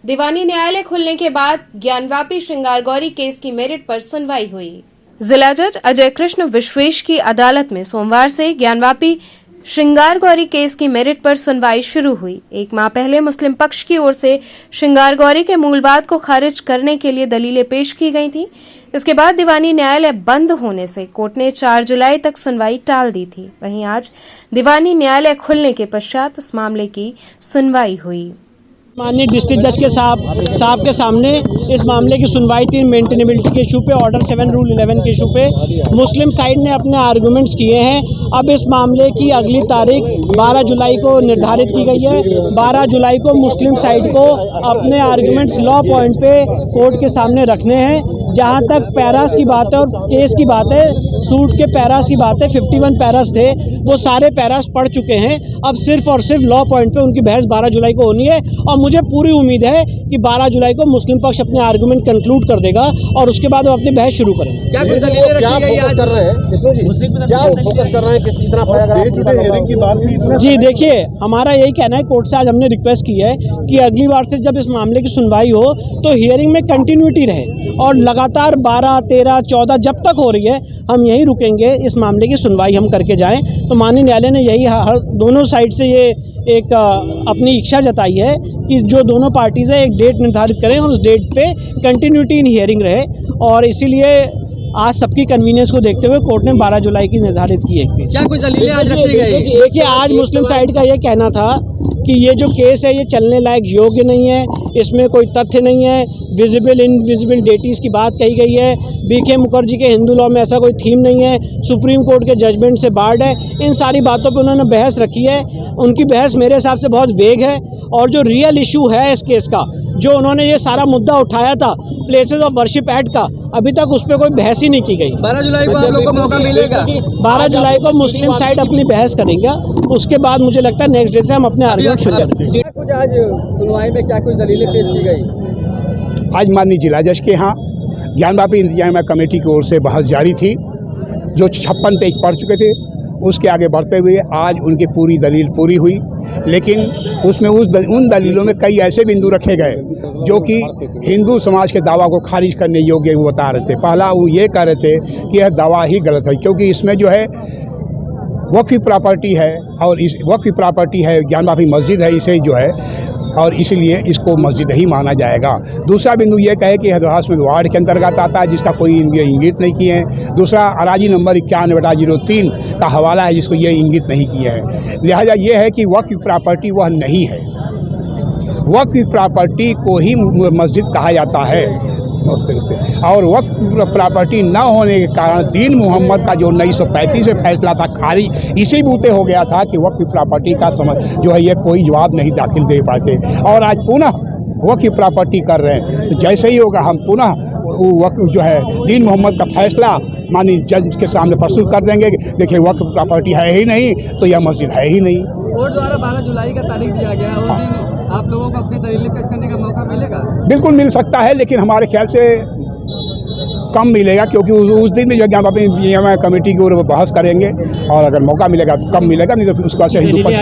दीवानी न्यायालय खुलने के बाद ज्ञानवापी श्रृंगार गौरी केस की मेरिट पर सुनवाई हुई। जिला जज अजय कृष्ण विश्वेश की अदालत में सोमवार से ज्ञानवापी श्रृंगार गौरी केस की मेरिट पर सुनवाई शुरू हुई। एक माह पहले मुस्लिम पक्ष की ओर से श्रृंगार गौरी के मूलवाद को खारिज करने के लिए दलीलें पेश की गई थीं। इसके बाद दीवानी न्यायालय बंद होने से कोर्ट ने 4 जुलाई तक सुनवाई टाल दी थी। वहीं आज दीवानी न्यायालय खुलने के पश्चात इस मामले की सुनवाई हुई। माननीय डिस्ट्रिक्ट जज के साहब के सामने इस मामले की सुनवाई थी। मेंटेनेबिलिटी के इशू पे, ऑर्डर 7 रूल 11 के इशू पे मुस्लिम साइड ने अपने आर्गुमेंट्स किए हैं। अब इस मामले की अगली तारीख 12 जुलाई को निर्धारित की गई है। 12 जुलाई को मुस्लिम साइड को अपने आर्गुमेंट्स लॉ पॉइंट पे कोर्ट के सामने रखने हैं। जहां तक पैरास की बात है और केस की बात है, सूट के पैरास की बात है, 51 पैरास थे, वो सारे पैरास पढ़ चुके हैं। अब सिर्फ और सिर्फ लॉ पॉइंट पे उनकी बहस 12 जुलाई को होनी है और मुझे पूरी उम्मीद है कि 12 जुलाई को मुस्लिम पक्ष अपने आर्गुमेंट कंक्लूड कर देगा और उसके बाद वो अपनी बहस शुरू करेंगे। क्या कुछ दलीलें रखी गई आज? कर रहे हैं क्या फोकस कर रहे हैं, किस इतना हियरिंग की बात थी? जी देखिए, हमारा यही कहना है, कोर्ट से आज हमने रिक्वेस्ट की है कि अगली बार से जब इस मामले की सुनवाई हो तो हियरिंग में कंटिन्यूटी रहे और लगातार 12, 13, 14 जब तक हो रही है हम यहीं रुकेंगे, इस मामले की सुनवाई हम करके जाएं। तो माननीय न्यायालय ने यही हर दोनों साइड से ये एक अपनी इच्छा जताई है कि जो दोनों पार्टीज़ है एक डेट निर्धारित करें और उस डेट पे कंटिन्यूटी इन हियरिंग रहे। और इसीलिए आज सबकी कन्वीनियंस को देखते हुए कोर्ट ने 12 जुलाई की निर्धारित की है। क्या कुछ दलीलें आज रखी गई? देखिए, आज मुस्लिम साइड का ये कहना था कि ये जो केस है ये चलने लायक योग्य नहीं है, इसमें कोई तथ्य नहीं है, विजिबल इनविजिबल डेटीज़ की बात कही गई है, बीके मुखर्जी के हिंदू लॉ में ऐसा कोई थीम नहीं है, सुप्रीम कोर्ट के जजमेंट से बार्ड है। इन सारी बातों पे उन्होंने बहस रखी है। उनकी बहस मेरे हिसाब से बहुत वेग है और जो रियल इशू है इस केस का, जो उन्होंने ये सारा मुद्दा उठाया था प्लेसेस ऑफ वर्शिप एक्ट का, अभी तक उस पर कोई बहस ही नहीं की गई। 12 जुलाई को आप लोग को मौका मिलेगा? 12 जुलाई को मुस्लिम साइड अपनी बहस करेंगे, उसके बाद मुझे लगता है नेक्स्ट डे से हम अपने आर्गुमेंट शुरू करेंगे। कुछ आज सुनवाई में क्या कुछ दलीलें पेश की गई? आज माननीय जिला जज के यहाँ ज्ञानवापी इंतजामिया कमेटी की ओर से बहस जारी थी, जो 56 पेज पढ़ चुके थे। उसके आगे बढ़ते हुए आज उनकी पूरी दलील पूरी हुई, लेकिन उसमें उन दलीलों में कई ऐसे बिंदु रखे गए जो कि हिंदू समाज के दावा को खारिज करने योग्य वो बता रहे थे। पहला वो ये कह रहे थे कि यह दावा ही गलत है, क्योंकि इसमें जो है वक्फ प्रॉपर्टी है और इस वक्फ प्रॉपर्टी है, ज्ञानवापी मस्जिद है, इसे जो है और इसलिए इसको मस्जिद ही माना जाएगा। दूसरा बिंदु ये कहे कि हरदास में वार्ड के अंतर्गत आता है, जिसका कोई इंगित नहीं किए हैं। दूसरा अराजी नंबर 51/03 का हवाला है, जिसको ये इंगित नहीं किए हैं। लिहाजा ये है कि वक्फ प्रॉपर्टी वह नहीं है, वक्फ प्रॉपर्टी को ही मस्जिद कहा जाता है। और वक्फ प्रॉपर्टी न होने के कारण दीन मोहम्मद का जो 1935 से फैसला था खारिज इसी बूते हो गया था कि वक्फ प्रॉपर्टी का समझ जो है ये कोई जवाब नहीं दाखिल दे पाते, और आज पुनः वक्फ प्रॉपर्टी कर रहे हैं। तो जैसे ही होगा हम पुनः वक्फ जो है दीन मोहम्मद का फैसला माननीय जज के सामने प्रस्तुत कर देंगे। देखिए, वक्फ प्रॉपर्टी है ही नहीं तो यह मस्जिद है ही नहीं। कोर्ट द्वारा 12 जुलाई का तारीख दिया गया है, उस दिन आप लोगों को अपनी दलीलें पेश करने का मौका मिलेगा? बिल्कुल मिल सकता है, लेकिन हमारे ख्याल से कम मिलेगा, क्योंकि उस दिन में जो ज्ञानवापी कमेटी की ओर बहस करेंगे और अगर मौका मिलेगा तो कम मिलेगा, नहीं तो उसका से हिंदू पक्ष